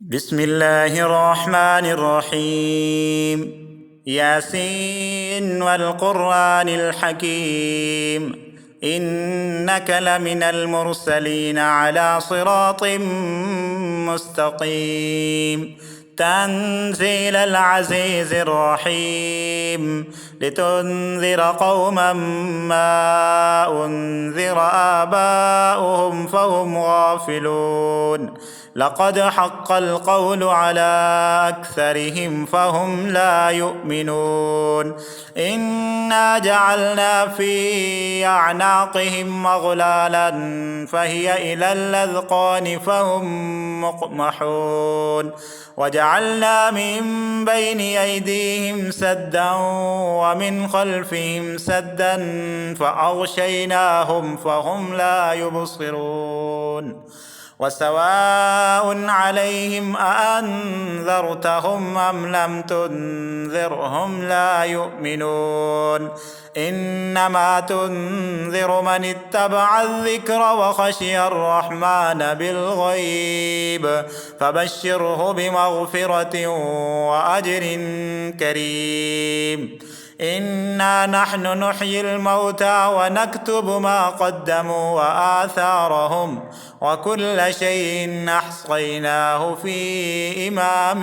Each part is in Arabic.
بسم الله الرحمن الرحيم. ياسين والقرآن الحكيم، إنك لمن المرسلين على صراط مستقيم. تنزيل العزيز الرحيم، لتنذر قوما ما أنذر آباؤهم فهم غافلون. لقد حق القول على أكثرهم فهم لا يؤمنون. إنا جعلنا في أعناقهم أغلالا فهي إلى الأذقان فهم مقمحون. وجعلنا من بين أيديهم سدا ومن خلفهم سدا فأغشيناهم فهم لا يبصرون. وسواء عليهم أأنذرتهم أم لم تنذرهم لا يؤمنون. إنما تنذر من اتبع الذكر وخشي الرحمن بالغيب، فبشره بمغفرة وأجر كريم. إنا نحن نحيي الموتى ونكتب ما قدموا وآثارهم، وكل شيء أحصيناه في إمام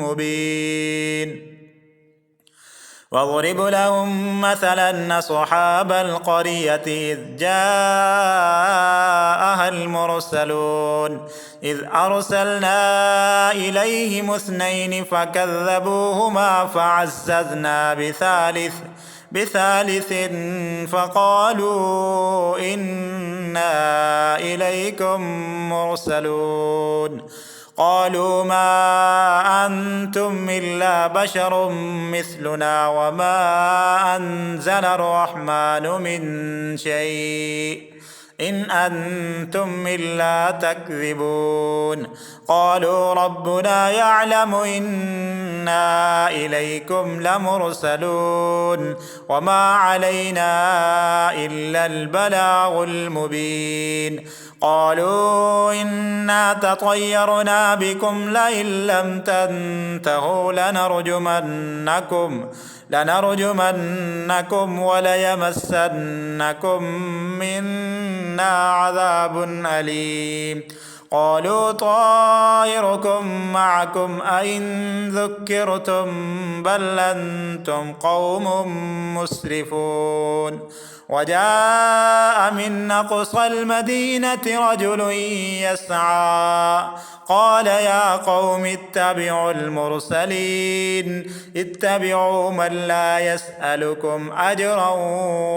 مبين. واضرب لهم مثلا أصحاب القرية إذ جاءها المرسلون، إذ أرسلنا إليهم اثنين فكذبوهما فعززنا بثالث فقالوا إنا إليكم مرسلون. قالوا ما أنتم إلا بشر مثلنا وما أنزل الرحمن من شيء إن أنتم إلا تكذبون. قالوا ربنا يعلم إنا إليكم لمرسلون وما علينا إلا البلاغ المبين. قالوا إنا تطيرنا بكم لئن لم تنتهوا لنرجمنكم وليمسنكم منا عذاب أليم. قالوا طائركم معكم أئن ذكرتم بل أنتم قوم مسرفون. وجاء من أقصى المدينة رجل يسعى قال يا قوم اتبعوا المرسلين، اتبعوا من لا يسألكم أجرا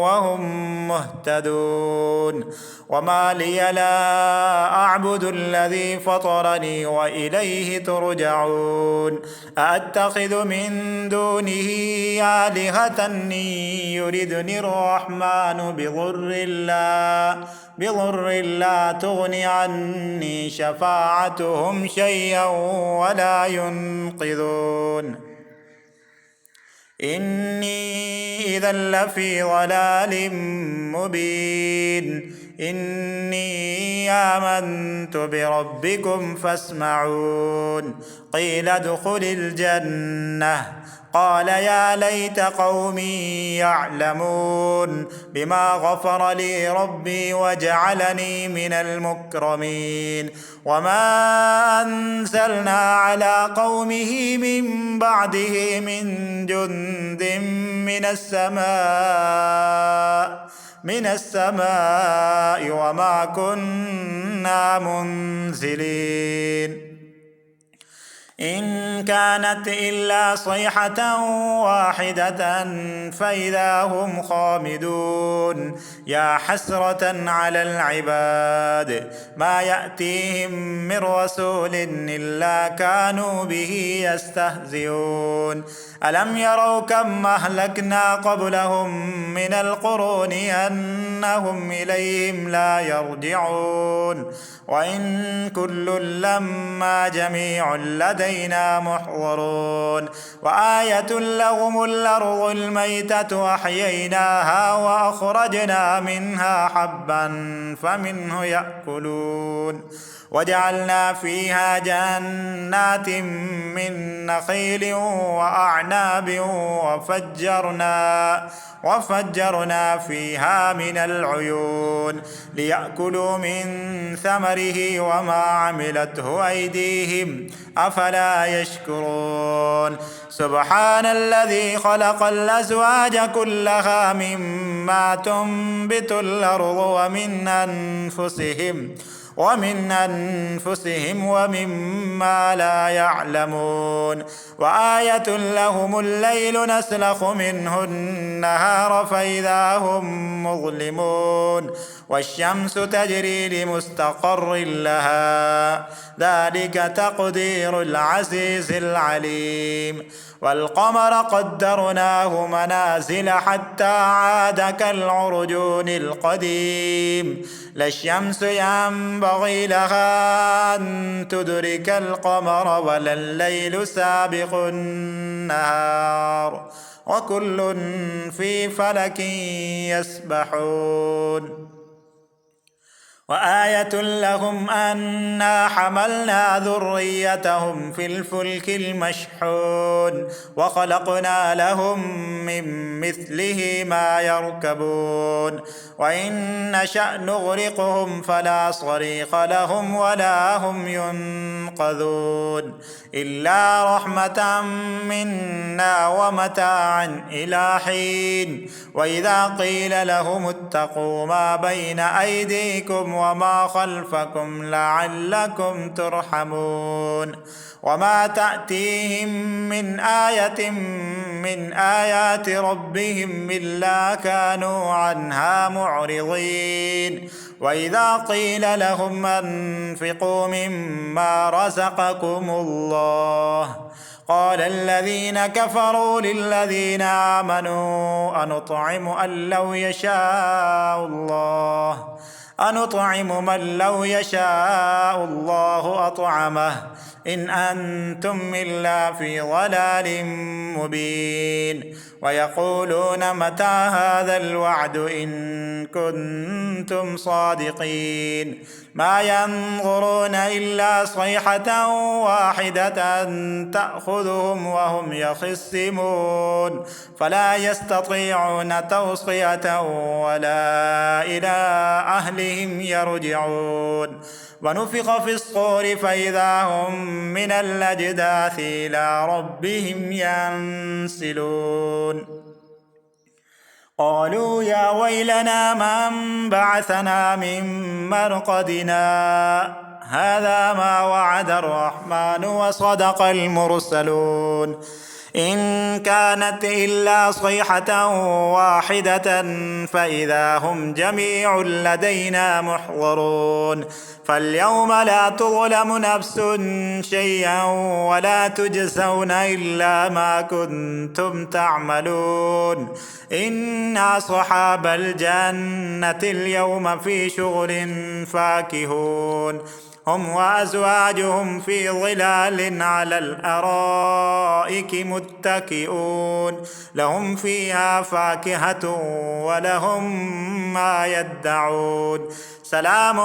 وهم مهتدون. وما لي لا أعبد الذي فطرني وإليه ترجعون. أأتخذ من دونه آلهة يردني الرحمن بضر لا تغن عني شفاعتهم شيئا ولا ينقذون. إني إذا لفي ضلال مبين. إني آمنت بربكم فاسمعون. قيل ادخل الجنة قال يا ليت قومي يعلمون بما غفر لي ربي وجعلني من المكرمين. وما أنزلنا على قومه من بعده من جند من السماء وما كنا منزلين. إن كانت إلا صيحة واحدة فإذا هم خامدون. يا حسرة على العباد ما يأتيهم من رسول إلا كانوا به يستهزئون. ألم يروا كم أهلكنا قبلهم من القرون أنهم إليهم لا يرجعون. وإن كل لما جميع لدينا محضرون. وآية لهم الأرض الميتة أحييناها وأخرجنا منها حبا فمنه يأكلون وجعلنا فيها جنات من نخيل وأعناب وفجرنا فيها من العيون ليأكلوا من ثمره وما عملته أيديهم أفلا يشكرون سبحان الذي خلق الأزواج كلها مما تنبت الأرض ومن أنفسهم ومما لا يعلمون وآية لهم الليل نسلخ منه النهار فإذا هم مظلمون والشمس تجري لمستقر لها ذلك تقدير العزيز العليم والقمر قدرناه منازل حتى عاد كالعرجون القديم لا الشمس ينبغي لها أن تدرك القمر ولا الليل سابق النهار وكل في فلك يسبحون وآية لهم أنا حملنا ذريتهم في الفلك المشحون وخلقنا لهم من مثله ما يركبون وإن نشأ نغرقهم فلا صريخ لهم ولا هم ينقذون إلا رحمة منا ومتاعا إلى حين وإذا قيل لهم اتقوا ما بين أيديكم وما خلفكم لعلكم ترحمون وما تأتيهم من آية من آيات ربهم إلا كانوا عنها معرضين وإذا قيل لهم أنفقوا مما رزقكم الله قال الذين كفروا للذين آمنوا أنطعم من لو يشاء الله أطعمه إن أنتم إلا في ضلال مبين ويقولون متى هذا الوعد إن كنتم صادقين ما ينظرون إلا صيحة واحدة تأخذهم وهم يخصمون فلا يستطيعون توصية ولا إلى أهلهم يرجعون ونفخ في الصور فإذا هم من الأجداث إلى ربهم ينسلون قالوا يا ويلنا من بعثنا من مرقدنا هذا ما وعد الرحمن وصدق المرسلون إن كانت إلا صيحة واحدة فإذا هم جميع لدينا محضرون فاليوم لا تظلم نفس شيئا ولا تجزون إلا ما كنتم تعملون إن أصحاب الجنة اليوم في شغل فاكهون هم وأزواجهم في ظلال على الأرائك متكئون لهم فيها فاكهة ولهم ما يدعون سلام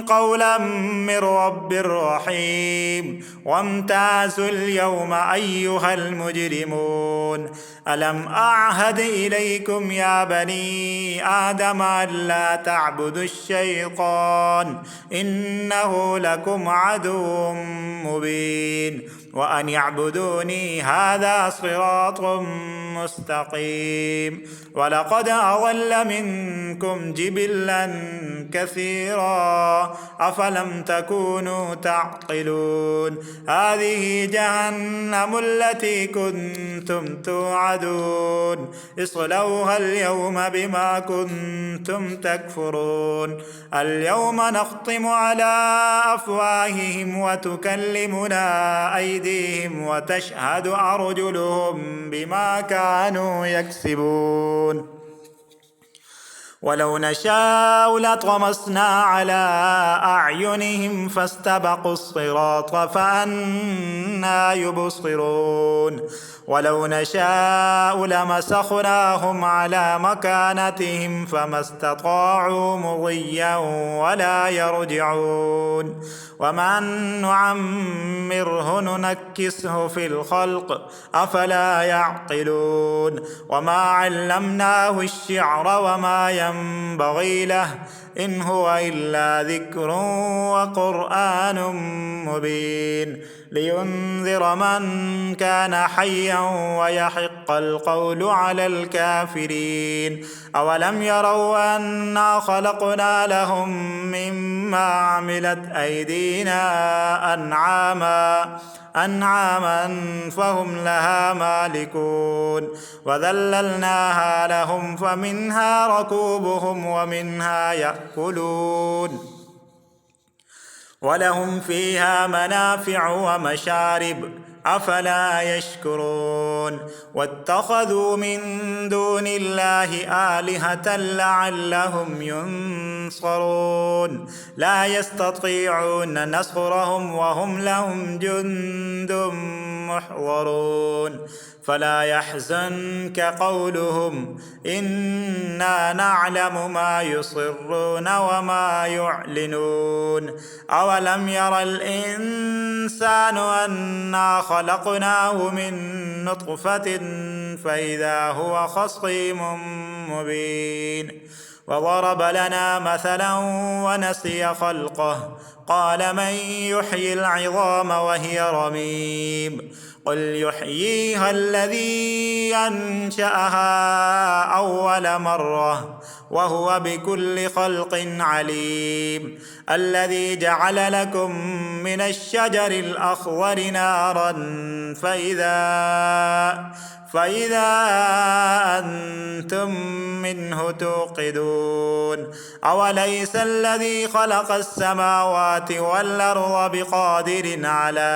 قولا من رب رحيم وامتازوا اليوم أيها المجرمون ألم أعهد إليكم يا بني آدم ألا تعبدوا الشيطان إنه لكم عدو مبين وأن يعبدوني هذا صراط مستقيم ولقد أضل منكم جبلا كثيرا أفلم تكونوا تعقلون هذه جهنم التي كنتم توعدون اصلوها اليوم بما كنتم تكفرون اليوم نختم على أفواههم وتكلمنا أيديهم وتشهد أرجلهم بما كانوا يكسبون ولو نشاء لطمسنا على أعينهم فاستبقوا الصراط فأنى يبصرون ولو نشاء لمسخناهم على مكانتهم فما استطاعوا مضيا ولا يرجعون ومن نعمره ننكسه في الخلق أفلا يعقلون وما علمناه الشعر وما ينبغي له إن هو إلا ذكر وقرآن مبين لينذر من كان حيا ويحق القول على الكافرين أولم يروا أنا خلقنا لهم مما عملت أيدينا أنعاما فهم لها مالكون وذللناها لهم فمنها ركوبهم ومنها يأكلون ولهم فيها منافع ومشارب أفلا يشكرون واتخذوا من دون الله آلهة لعلهم ينصرون لا يستطيعون نصرهم وهم لهم جند محضرون فلا يحزنك قولهم إنا نعلم ما يصرون وما يعلنون أولم ير الإنسان أنا خلقناه من نطفة فإذا هو خصيم مبين وضرب لنا مثلا ونسي خلقه قال من يحيي العظام وهي رميم قل يحييها الذي أنشأها أول مرة وهو بكل خلق عليم الذي جعل لكم من الشجر الأخضر نارا فإذا أنتم منه توقدون أوليس الذي خلق السماوات والأرض بقادر على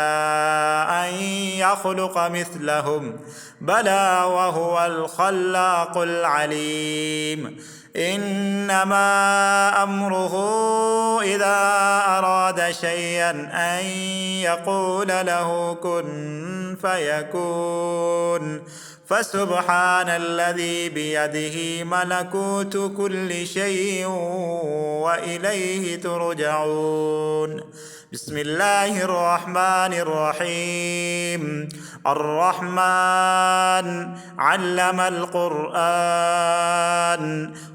أن يخلق مثلهم بلى وهو الخلاق العليم إنما أمره إذا أراد شيئا أن يقول له كن فيكون فسبحان الذي بيده ملكوت كل شيء وإليه ترجعون بسم الله الرحمن الرحيم الرحمن علم القرآن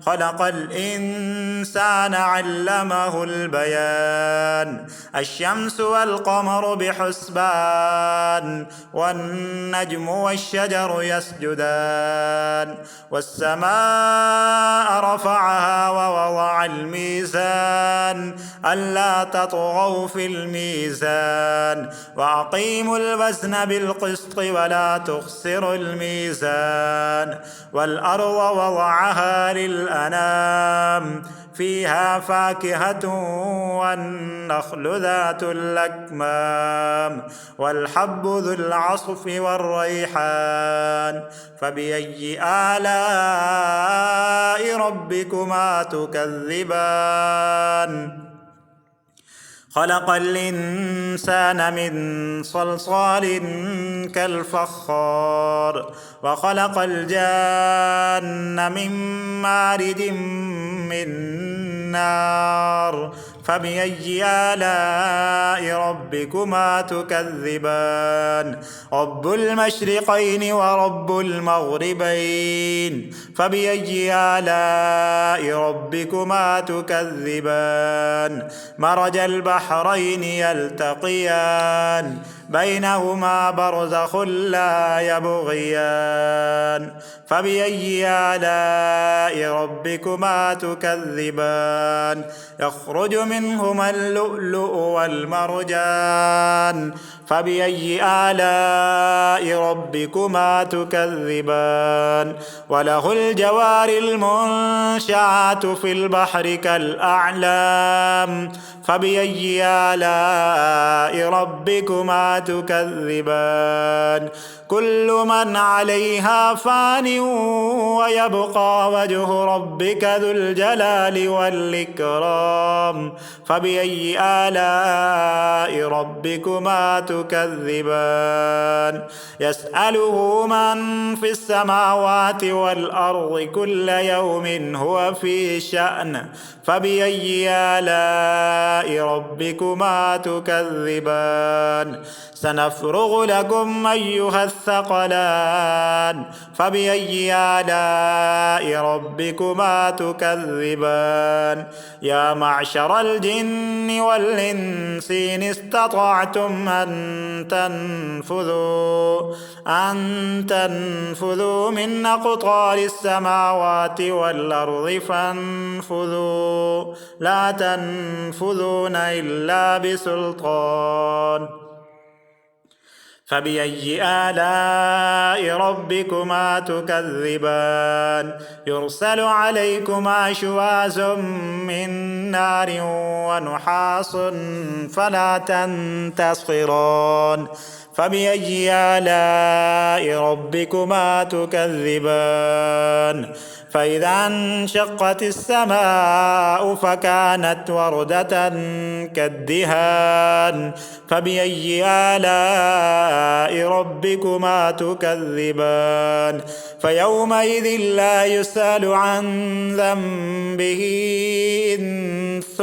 خلق الإنسان علمه البيان الشمس والقمر بحسبان والنجم والشجر يسجدان والسماء رفعها ووضع الميزان ألا تطغوا في الميزان وأقيموا الوزن بالقسط ولا تخسروا الميزان والأرض وضعها للأنام فيها فاكهة والنخل ذات الأكمام والحب ذو العصف والريحان فبأي آلاء ربكما تكذبان خلق الإنسان من صلصال كالفخار وخلق الجان من مارد من نار فبأي آلاء ربكما تكذبان رب المشرقين ورب المغربين فبأي آلاء ربكما تكذبان مرج البحرين يلتقيان بينهما برزخ لا يبغيان فبأي آلاء ربكما تكذبان يخرج منهما اللؤلؤ والمرجان فبأي آلاء ربكما تكذبان وله الجوار المنشآت في البحر كالأعلام فبأي آلاء ربكما تكذبان كل من عليها فان ويبقى وجه ربك ذو الجلال والإكرام فبأي آلاء ربكما تكذبان يسأله من في السماوات والأرض كل يوم هو في شأن فبأي آلاء ربكما تكذبان سنفرغ لكم أيها الثقلان فبأي آلاء ربكما تكذبان يا معشر الجن والإنس إن استطعتم أن تنفذوا من أقطار السماوات والأرض فانفذوا لا تنفذون إلا بسلطان فبأي آلاء ربكما تكذبان يرسل عليكما شواظ من نار ونحاس فلا تنتصران فبأي آلاء ربكما تكذبان فإذا انشقت السماء فكانت وردة كالدهان فبأي آلاء ربكما تكذبان فيومئذ لا يسأل عن ذنبه إنس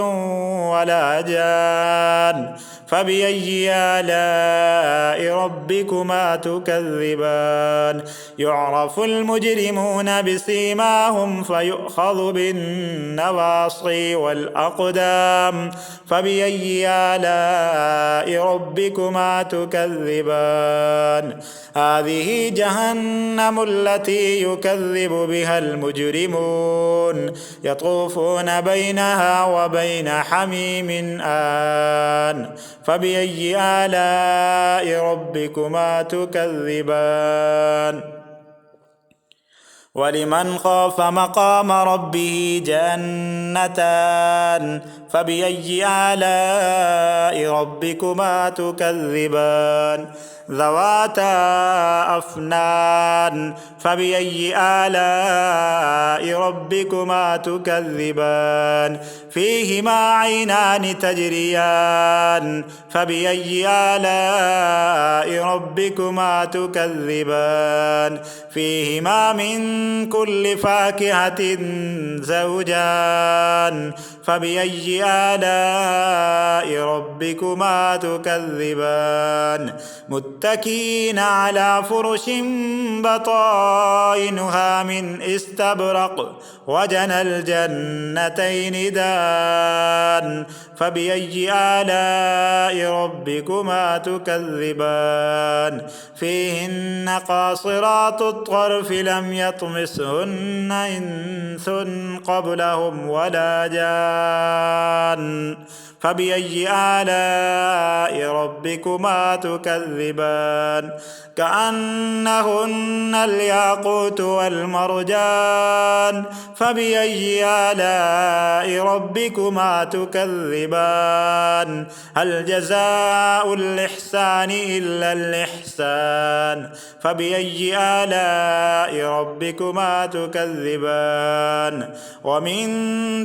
ولا جان فبأي آلاء ربكما تكذبان يعرف المجرمون بسيماهم فيؤخذ بالنواصي والأقدام فبأي آلاء ربكما تكذبان هذه جهنم التي يكذب بها المجرمون يطوفون بينها وبين حميم آن فبأي آلاء ربكما تكذبان ولمن خاف مقام ربه جنتان فبأي آلاء ربكما تكذبان ذواتا أفنان فبأي آلاء ربكما تكذبان فيهما عينان تجريان فبأي آلاء ربكما تكذبان فيهما من كل فاكهة زوجان فبأي آلاء ربكما تكذبان متكئين على فرش بطائنها من استبرق وجنى الجنتين دان فبأي آلاء ربكما تكذبان فيهن قاصرات الطرف لم يطمسهن إنس قبلهم ولا جان فبأي آلاء ربكما تكذبان كأنهن الياقوت والمرجان فبأي آلاء ربكما تكذبان هل جزاء الإحسان إلا الإحسان فبأي آلاء ربكما تكذبان ومن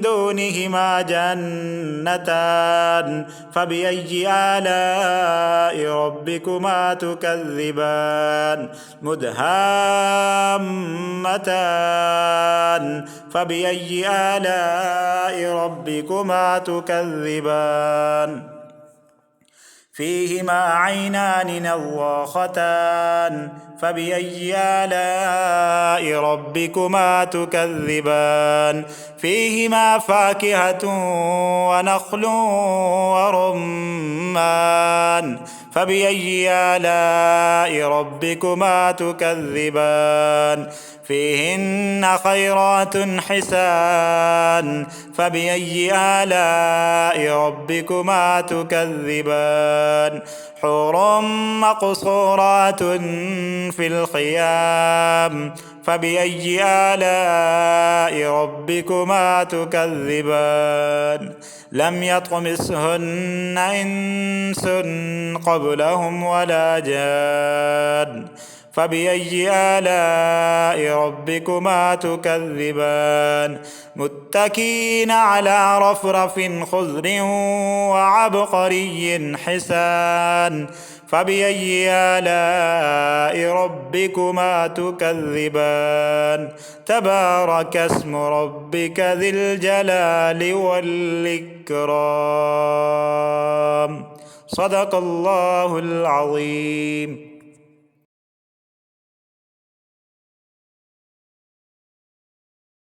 دونهما جنتان فبأي آلاء ربكما تكذبان مدهامتان فبأي آلاء ربكما تكذبان فيهما عينان نضاختان فبأي آلاء ربكما تكذبان فيهما فاكهة ونخل ورمان فبأي آلاء ربكما تكذبان فيهن خيرات حسان فبأي آلاء ربكما تكذبان حور مقصورات في الخيام فبأي آلاء ربكما تكذبان لم يطمثهن إنس قبلهم ولا جان فبأي آلاء ربكما تكذبان متكئين على رفرف خضر وعبقري حسان فبأي آلاء ربكما تكذبان تبارك اسم ربك ذي الجلال والإكرام صدق الله العظيم.